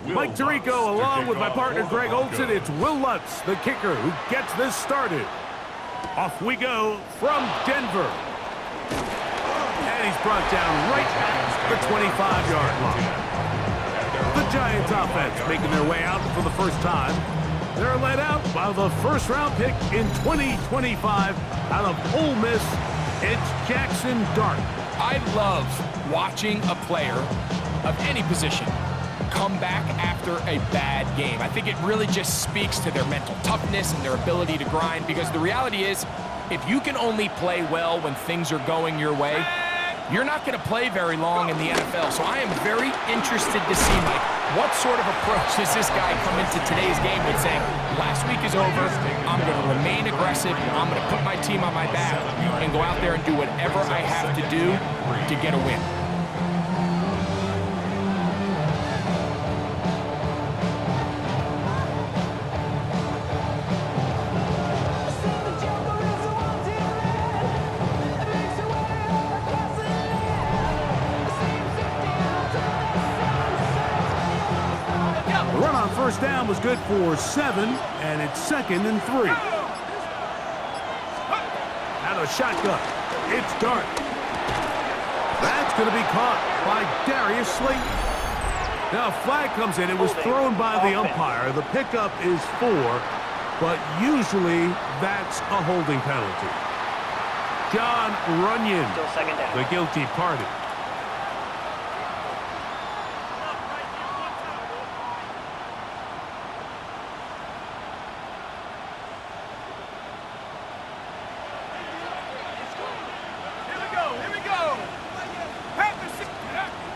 Mike Tirico along with my partner Greg Olson. It's Will Lutz, the kicker, who gets this started. Off we go from Denver. And he's brought down right at the 25-yard line. The Giants offense making their way out for the first time. They're led out by the first-round pick in 2025 out of Ole Miss. It's Jackson Dart. I love watching a player of any position come back after a bad game. I think it really just speaks to their mental toughness and their ability to grind, because the reality is, if you can only play well when things are going your way, you're not going to play very long in the NFL. So I am very interested to see, Mike, what sort of approach does this guy come into today's game with, saying, last week is over, I'm going to remain aggressive, I'm going to put my team on my back and go out there and do whatever I have to do to get a win. First down was good for 7, and it's 2nd and 3. Out of shotgun, it's Dart. That's going to be caught by Darius Slayton. Now a flag comes in. It was thrown by the umpire. The pickup is 4, but usually that's a holding penalty. John Runyon, the guilty party.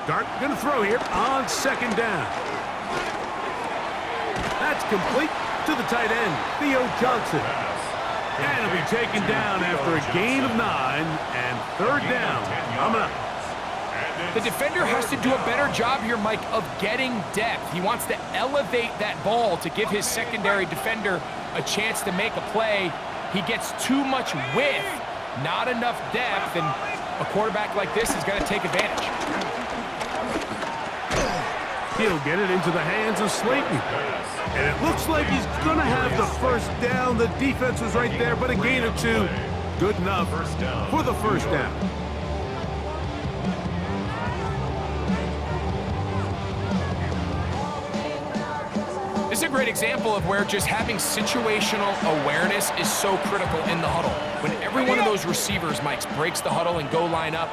Dart going to throw here on 2nd down. That's complete to the tight end, Theo Johnson. And he'll be taken down after a gain of 9 and 3rd down. Coming up. The defender has to do a better job here, Mike, of getting depth. He wants to elevate that ball to give his secondary defender a chance to make a play. He gets too much width, not enough depth, and a quarterback like this is going to take advantage. He'll get it into the hands of Slayton. And it looks like he's going to have the first down. The defense was right there, but a gain or 2. Good enough for the first down. This is a great example of where just having situational awareness is so critical in the huddle. When every one of those receivers, Mike, breaks the huddle and go line up,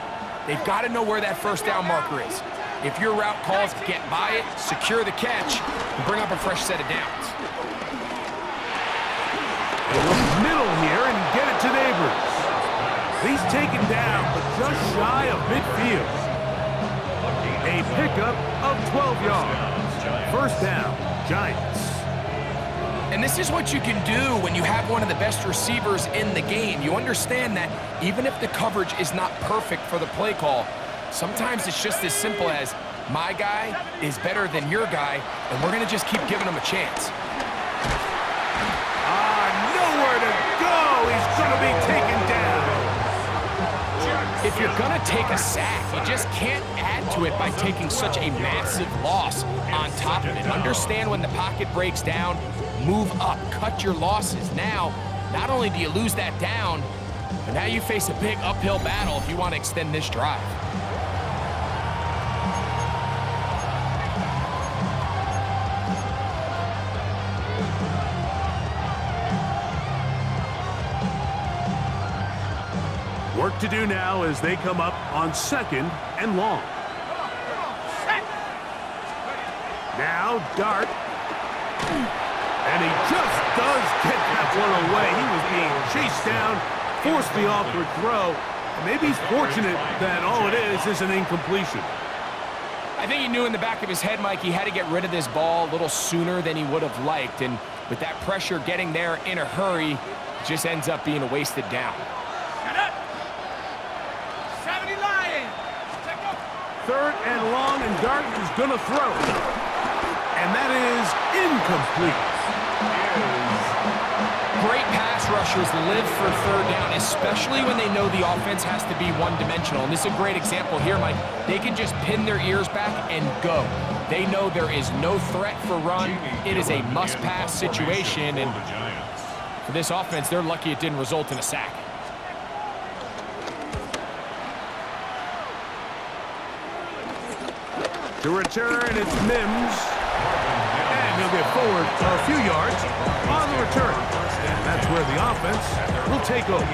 they've got to know where that first down marker is. If your route calls, get by it, secure the catch, and bring up a fresh set of downs. They look middle here and get it to Neighbors. He's taken down, but just shy of midfield. A pickup of 12 yards. First down, Giants. And this is what you can do when you have one of the best receivers in the game. You understand that even if the coverage is not perfect for the play call, sometimes it's just as simple as, my guy is better than your guy, and we're going to just keep giving him a chance. Nowhere to go. He's going to be taken down. If you're going to take a sack, you just can't add to it by taking such a massive loss on top of it. Understand when the pocket breaks down, move up, cut your losses. Now, not only do you lose that down, but now you face a big uphill battle if you want to extend this drive. Work to do now as they come up on 2nd and long. Now Dart. And he just does get that one away. He was being chased down, forced the awkward throw. Maybe he's fortunate that all it is an incompletion. I think he knew in the back of his head, Mike, he had to get rid of this ball a little sooner than he would have liked. And with that pressure getting there in a hurry, it just ends up being a wasted down. 3rd and long, and Dart is going to throw. And that is incomplete. Great pass rushers live for 3rd down, especially when they know the offense has to be one-dimensional. And this is a great example here, Mike. They can just pin their ears back and go. They know there is no threat for run. It is a must-pass situation, and for this offense, they're lucky it didn't result in a sack. To return, it's Mims. And he'll get forward a few yards on the return. And that's where the offense will take over.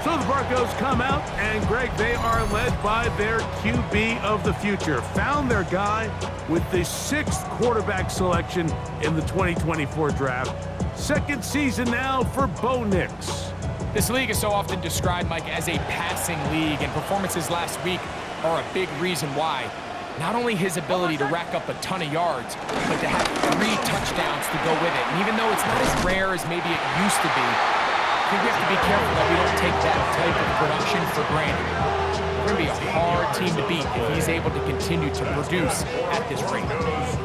So the Broncos come out, and Greg, they are led by their QB of the future. Found their guy with the 6th quarterback selection in the 2024 draft. Second season now for Bo Nix. This league is so often described, Mike, as a passing league, and performances last week are a big reason why. Not only his ability to rack up a ton of yards, but to have 3 touchdowns to go with it. And even though it's not as rare as maybe it used to be, I think we have to be careful that we don't take that type of production for granted. It's going to be a hard team to beat if he's able to continue to produce at this rate.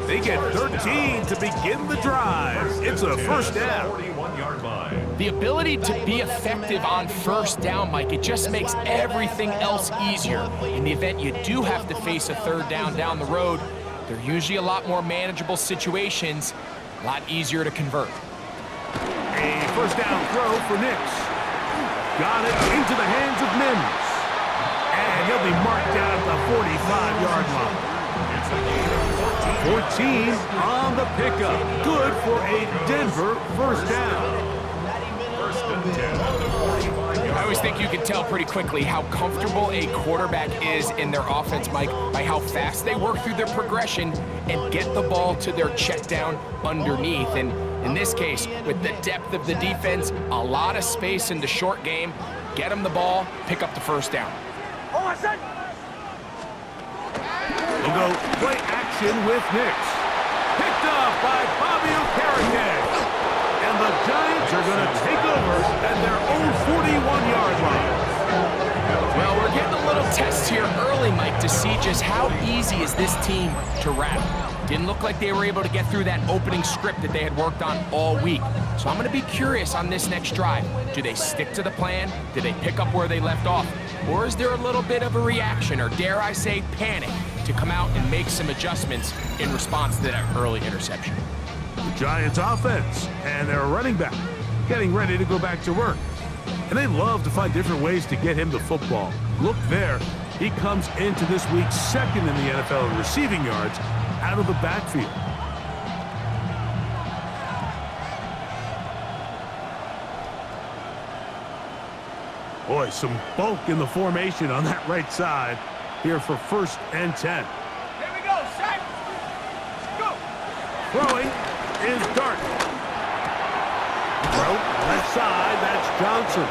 They get 13 to begin the drive. It's a first down. The ability to be effective on first down, Mike, it just makes everything else easier. In the event you do have to face a third down the road, they're usually a lot more manageable situations, a lot easier to convert. A first down throw for Nix. Got it into the hands of Mims. And he'll be marked down at the 45-yard line. 14 on the pickup. Good for a Denver first down. I always think you can tell pretty quickly how comfortable a quarterback is in their offense, Mike, by how fast they work through their progression and get the ball to their check down underneath. And in this case, with the depth of the defense, a lot of space in the short game, get them the ball, pick up the first down. We'll go play action with Nix. Picked up by Bobby Okereke. And the Giants are going to take over at their own 41-yard line. Well, we're getting a little test here early, Mike, to see just how easy is this team to rattle. Didn't look like they were able to get through that opening script that they had worked on all week. So I'm going to be curious on this next drive. Do they stick to the plan? Do they pick up where they left off? Or is there a little bit of a reaction, or dare I say panic, to come out and make some adjustments in response to that early interception? The Giants offense and their running back getting ready to go back to work. And they love to find different ways to get him the football. Look there. He comes into this week 2nd in the NFL in receiving yards out of the backfield. Boy, some bulk in the formation on that right side here for 1st and 10. Here we go, Shaq. Go. Throwing is Dart. Throw left side, that's Johnson.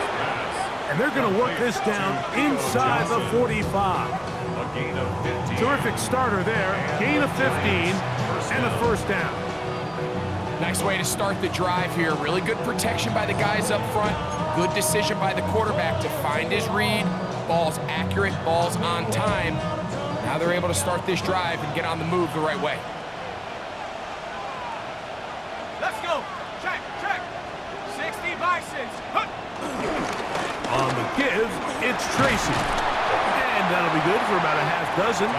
And they're going to work this down inside the 45. Terrific starter there. Gain of 15 and a first down. Nice way to start the drive here. Really good protection by the guys up front. Good decision by the quarterback to find his read. Ball's accurate, ball's on time. Now they're able to start this drive and get on the move the right way. Let's go. Check, check. 60 by 6. On the give, it's Tracy. And that'll be good for about a half dozen.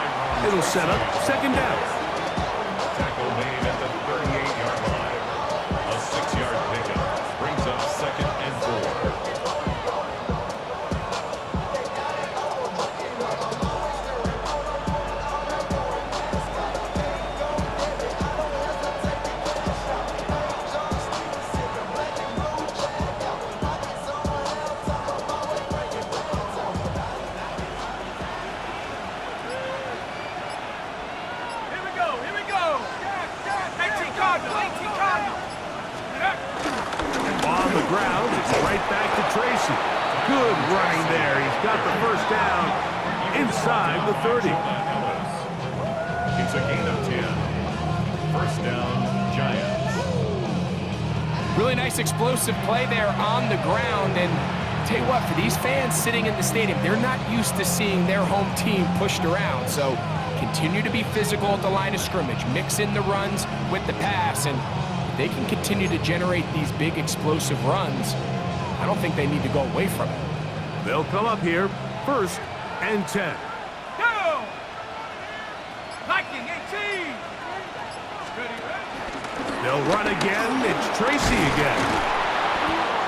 It'll set up 2nd down. Tackle made at the 38-yard line. A 6-yard pickup brings up 2nd and 4. On the ground, it's right back to Tracy. Good running there. He's got the first down inside the 30. It's a gain of 10. First down, Giants. Really nice explosive play there on the ground. And tell you what, for these fans sitting in the stadium, they're not used to seeing their home team pushed around. So continue to be physical at the line of scrimmage. Mix in the runs with the pass. And if they can continue to generate these big explosive runs, I don't think they need to go away from it. They'll come up here 1st and 10. Go! Viking 18. They'll run again. It's Tracy again.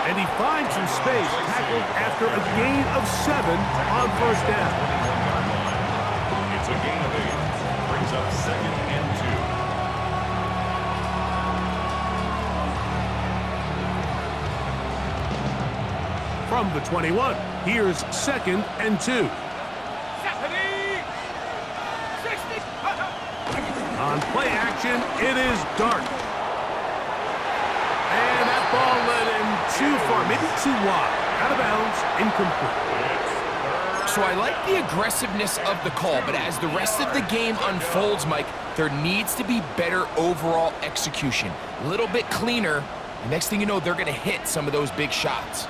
And he finds some space, tackled after a gain of 7 on first down. It's a gain of 8. Brings up 2nd and 2. From the 21, here's 2nd and 2. 70, 60. On play action, it is Dart. And that ball led him too far, maybe too wide. Out of bounds, incomplete. So I like the aggressiveness of the call, but as the rest of the game unfolds, Mike, there needs to be better overall execution. A little bit cleaner. The next thing you know, they're going to hit some of those big shots.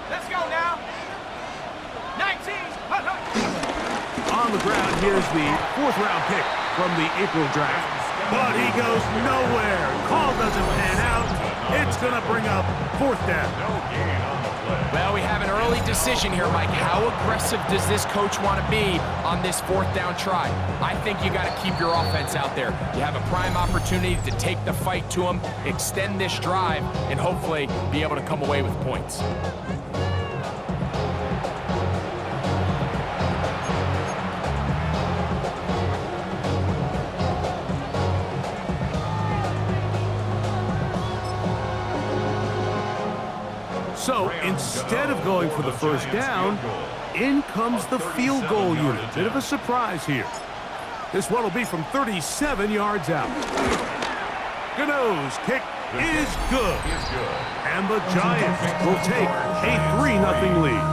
Let's go now. 19. On the ground, here's the 4th-round pick from the April draft. But he goes nowhere. Call doesn't pan out. It's going to bring up 4th down. No gain on the play. Well, we have an early decision here, Mike. How aggressive does this coach want to be on this 4th down try? I think you got to keep your offense out there. You have a prime opportunity to take the fight to them, extend this drive, and hopefully be able to come away with points. So instead of going for the first down, in comes the field goal unit. Bit of a surprise here. This one will be from 37 yards out. Gano's kick is good. And the Giants will take a 3-0 lead.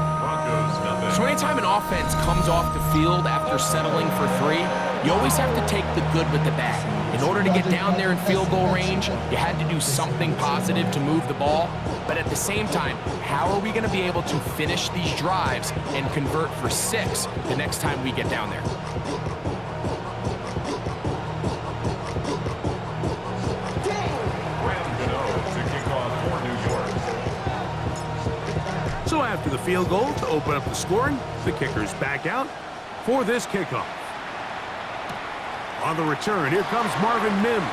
So anytime an offense comes off the field after settling for 3, you always have to take the good with the bad. In order to get down there in field goal range, you had to do something positive to move the ball. But at the same time, how are we going to be able to finish these drives and convert for 6 the next time we get down there? So after the field goal to open up the scoring, the kicker's back out for this kickoff. On the return, here comes Marvin Mims.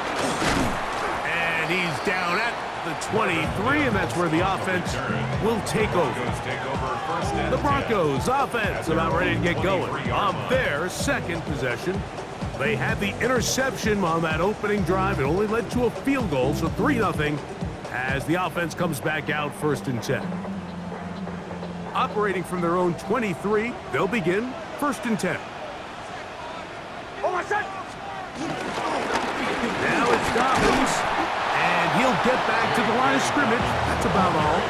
And he's down at the 23, and that's where the offense will take over. The Broncos offense about ready to get going on their 2nd possession. They had the interception on that opening drive. It only led to a field goal, so 3-0 as the offense comes back out 1st and 10. Operating from their own 23, they'll begin 1st and 10. Oh, my son. Now it's Dobbins, and he'll get back to the line of scrimmage. That's about all.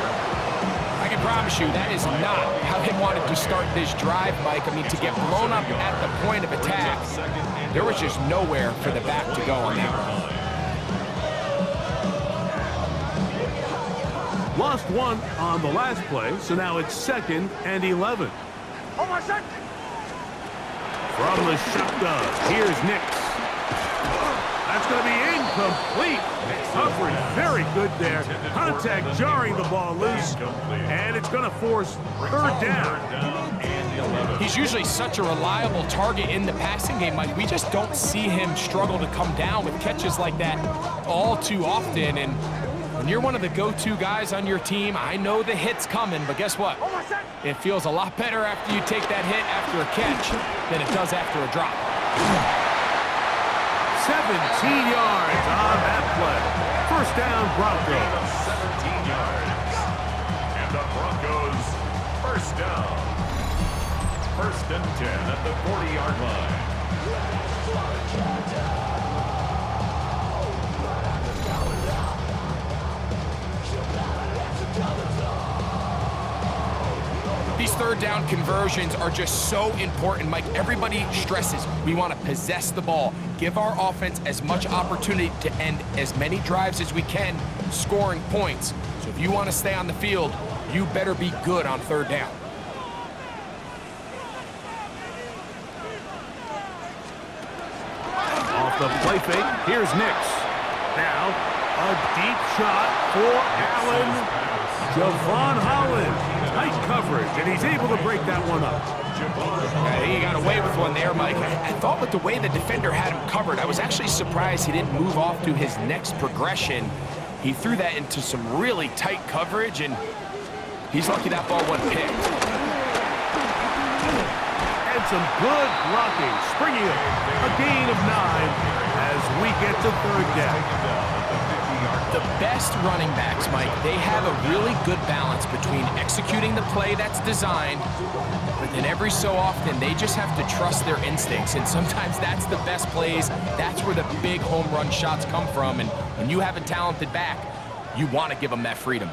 I can promise you that is not how they wanted to start this drive, Mike. I mean, to get blown up at the point of attack, there was just nowhere for the back to go on that one. Lost 1 on the last play, so now it's 2nd and 11. Oh, my son. From the shotgun, here's Nix. That's going to be incomplete. Coverage very good there. Contact jarring the ball loose, and it's going to force 3rd down. He's usually such a reliable target in the passing game, Mike. We just don't see him struggle to come down with catches like that all too often. And when you're one of the go-to guys on your team, I know the hit's coming, but guess what? It feels a lot better after you take that hit after a catch than it does after a drop. 17 yards on that play. 1st down, Broncos. 17 yards. And the Broncos, 1st down. 1st and 10 at the 40-yard line. These 3rd down conversions are just so important, Mike. Everybody stresses we want to possess the ball, give our offense as much opportunity to end as many drives as we can, scoring points. So if you want to stay on the field, you better be good on 3rd down. Off the play fake, here's Nix. Now, a deep shot for Allen. Javon Holland. Tight coverage, and he's able to break that one up. I think he got away with one there, Mike. I thought with the way the defender had him covered, I was actually surprised he didn't move off to his next progression. He threw that into some really tight coverage, and he's lucky that ball wasn't picked. And some good blocking. Springing it. A gain of 9 as we get to third down. The best running backs, Mike, they have a really good balance between executing the play that's designed, but then every so often they just have to trust their instincts, and sometimes that's the best plays. That's where the big home run shots come from, and when you have a talented back, you want to give them that freedom.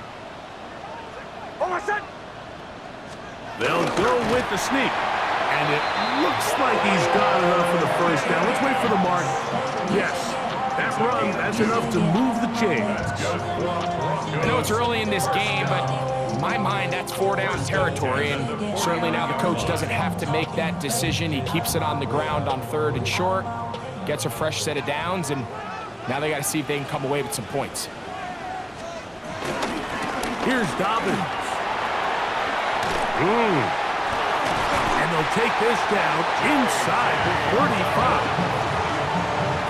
They'll go with the sneak, and it looks like he's got enough for the first down. Let's wait for the mark. Yes. That run, that's enough to move the chains. I know it's early in this game, but in my mind, that's 4-down territory, and certainly now the coach doesn't have to make that decision. He keeps it on the ground on 3rd and short, gets a fresh set of downs, and now they got to see if they can come away with some points. Here's Dobbins. And they'll take this down inside the 35.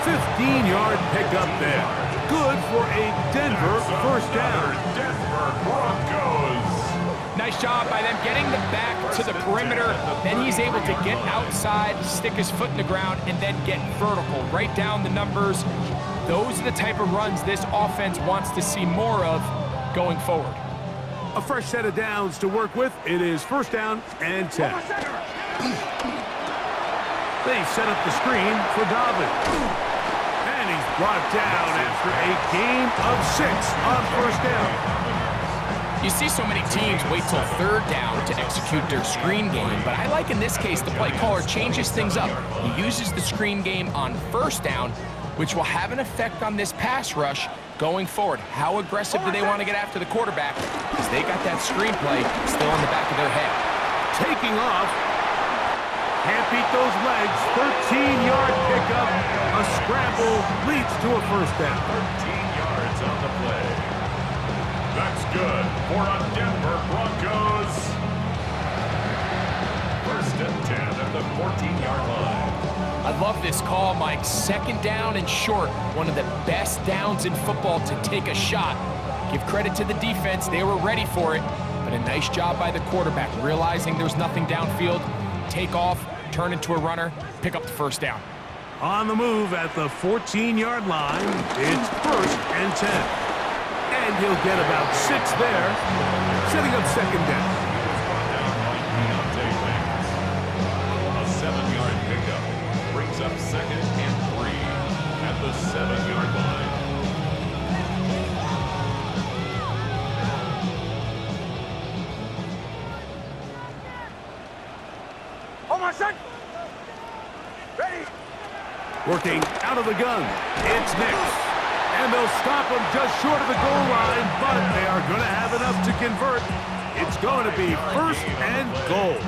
15-yard pickup there. Good for a Denver first down. Denver Broncos. Nice job by them getting the back to the perimeter. Then he's able to get outside, stick his foot in the ground, and then get vertical. Right down the numbers. Those are the type of runs this offense wants to see more of going forward. A fresh set of downs to work with. It is first down and 10. They set up the screen for Dobbins. And he's brought down after a gain of 6 on first down. You see so many teams wait till 3rd down to execute their screen game, but I like in this case the play caller changes things up. He uses the screen game on 1st down, which will have an effect on this pass rush going forward. How aggressive do they want to get after the quarterback? Because they got that screenplay still in the back of their head. Taking off. Can't beat those legs. 13-yard pickup. A scramble leads to a first down. 13 yards on the play. That's good for a Denver Broncos. First and 10 at the 14-yard line. I love this call, Mike. 2nd down and short. One of the best downs in football to take a shot. Give credit to the defense. They were ready for it. But a nice job by the quarterback, realizing there's nothing downfield. Take off, turn into a runner, pick up the first down. On the move at the 14-yard line, it's first and 10. And he'll get about 6 there, setting up 2nd down. A 7-yard pickup brings up 2nd and 3 at the 7-yard line. Working out of the gun, it's Nix. And they'll stop him just short of the goal line, but they are going to have enough to convert. It's going to be 1st and goal.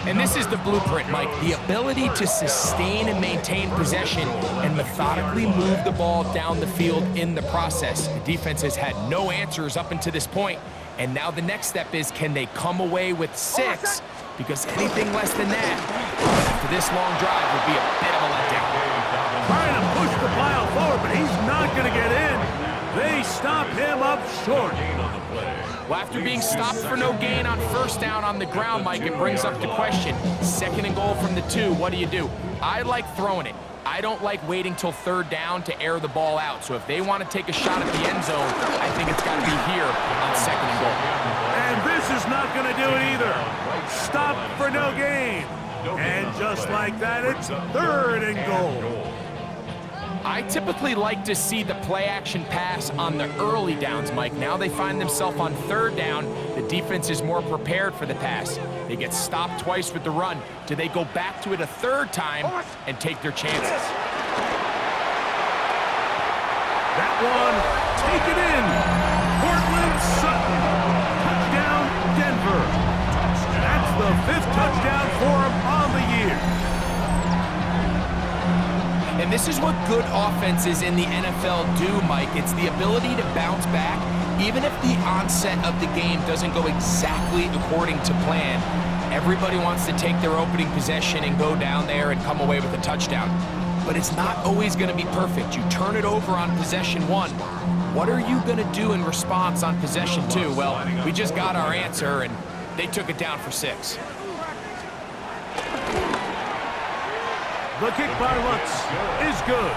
And this is the blueprint, Mike. The ability to sustain and maintain possession and methodically move the ball down the field in the process. The defense has had no answers up until this point, and now the next step is, can they come away with 6? Because anything less than that, after this long drive, would be a bit of a letdown. Trying to push the pile forward, but he's not going to get in. They stop him up short. Well, after being stopped for no gain on 1st down on the ground, Mike, it brings up the question. 2nd and goal from the 2, what do? I like throwing it. I don't like waiting till 3rd down to air the ball out. So if they want to take a shot at the end zone, I think it's got to be here on 2nd and goal. And this is not going to do it either. Stop for no gain. And just like that, it's 3rd and goal. I typically like to see the play-action pass on the early downs, Mike. Now they find themselves on 3rd down. The defense is more prepared for the pass. They get stopped twice with the run. Do they go back to it a 3rd time and take their chances? That one, take it in. Cortland Sutton. Touchdown, Denver. That's the 5th touchdown for him on the year. And this is what good offenses in the NFL do, Mike. It's the ability to bounce back, even if the onset of the game doesn't go exactly according to plan. Everybody wants to take their opening possession and go down there and come away with a touchdown. but it's not always going to be perfect. You turn it over on possession 1. What are you going to do in response on possession 2? Well, we just got our answer, and they took it down for 6. The kick by Lutz is good.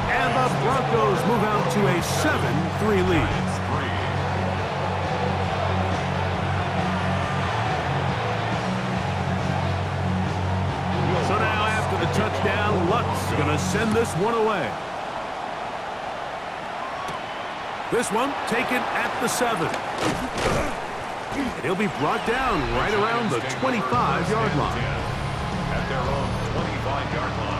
And the Broncos move out to a 7-3 lead. So now after the touchdown, Lutz is going to send this one away. This one taken at the 7. And he'll be brought down right around the 25-yard line. At their own 25-yard line.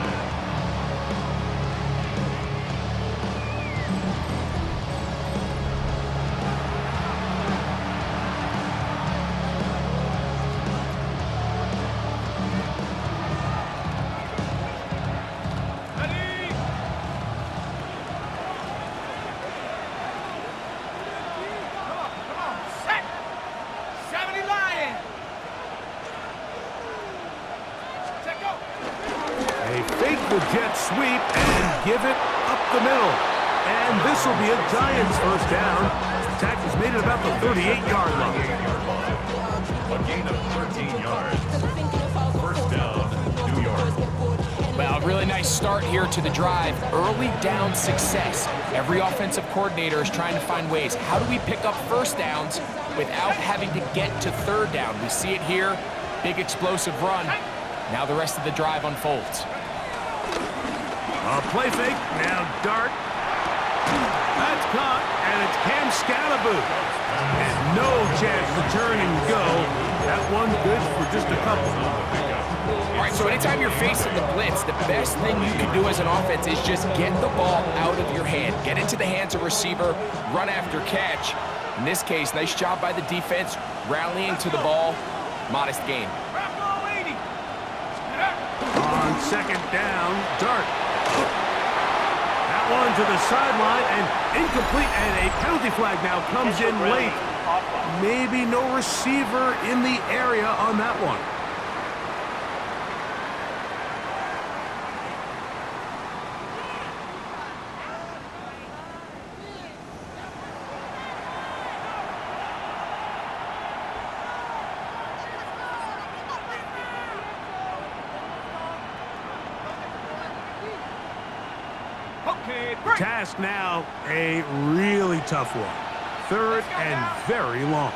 The jet sweep and give it up the middle. And this will be a Giants first down. The tackle's made it about the 38-yard line. A gain of 13 yards. First down, New York. Well, really nice start here to the drive. Early down success. Every offensive coordinator is trying to find ways. How do we pick up first downs without having to get to third down? We see it here. Big explosive run. Now the rest of the drive unfolds. A play fake, now dart. That's caught, and it's Cam Scalaboo. And no chance to turn and go. That one good for just a couple. All right, so anytime you're facing the blitz, the best thing you can do as an offense is just get the ball out of your hand. Get into the hands of receiver, run after catch. In this case, nice job by the defense, rallying to the ball. Modest gain. On second down, dart. That one to the sideline and incomplete, and a penalty flag now comes in late. Maybe no receiver in the area on that one. Task now, a really tough one. Third and very long.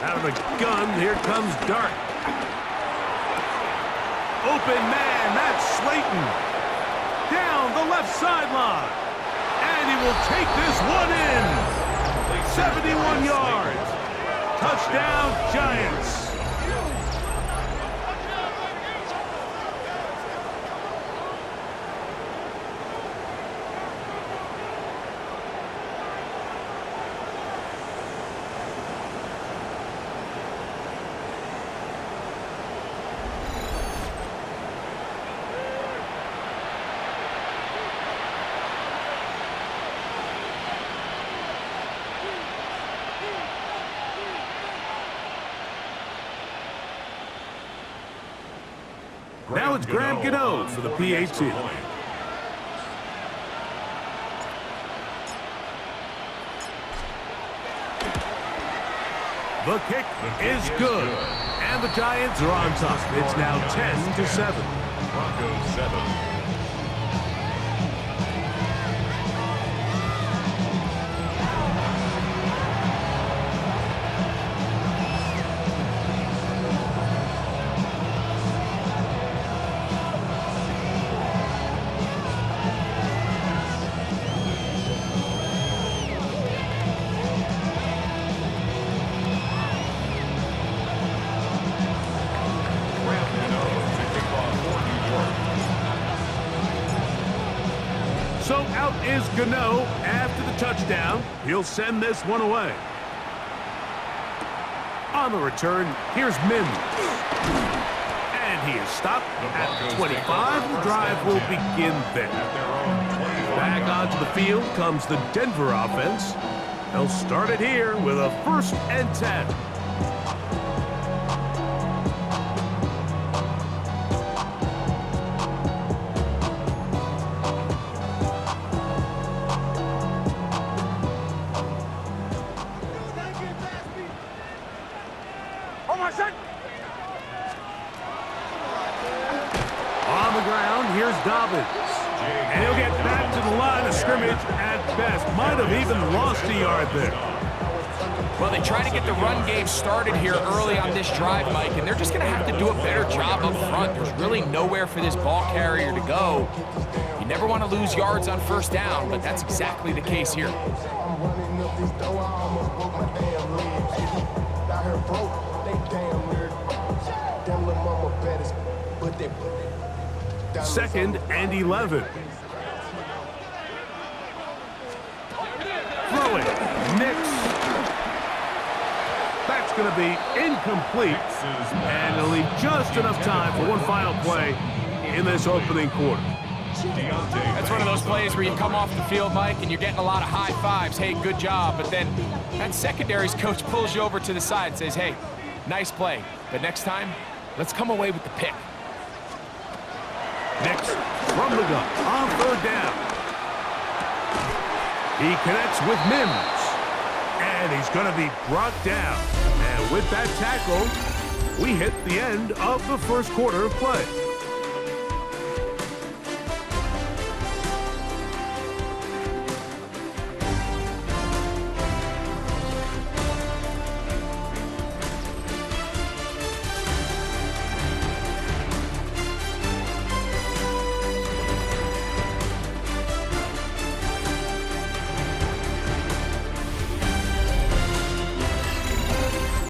Out of the gun, here comes Dart. Open man, that's Slayton. Down the left sideline. And he will take this one in. 71 yards. Touchdown, Giants. Now it's Graham Gano for the PAT. The kick is good. And the Giants are on top. It's now 10-7. Broncos 7. So out is Gano after the touchdown. He'll send this one away. On the return, here's Mims. And he is stopped at the 25. The drive will begin there. Back onto the field comes the Denver offense. They'll start it here with a 1st and 10. Dobbins. And he'll get back to the line of scrimmage at best. Might have even lost a yard there. Well, they try to get the run game started here early on this drive, Mike, and they're just going to have to do a better job up front. There's really nowhere for this ball carrier to go. You never want to lose yards on first down, but that's exactly the case here. Second and 11. Throwing. Nix. That's going to be incomplete. And it'll leave just enough time for one final play in this opening quarter. That's one of those plays where you come off the field, Mike, and you're getting a lot of high fives. Hey, good job. But then that secondary's coach pulls you over to the side and says, hey, nice play. But next time, let's come away with the pick. Nix from the gun on third down. He connects with Mims. And he's going to be brought down. And with that tackle, we hit the end of the first quarter of play.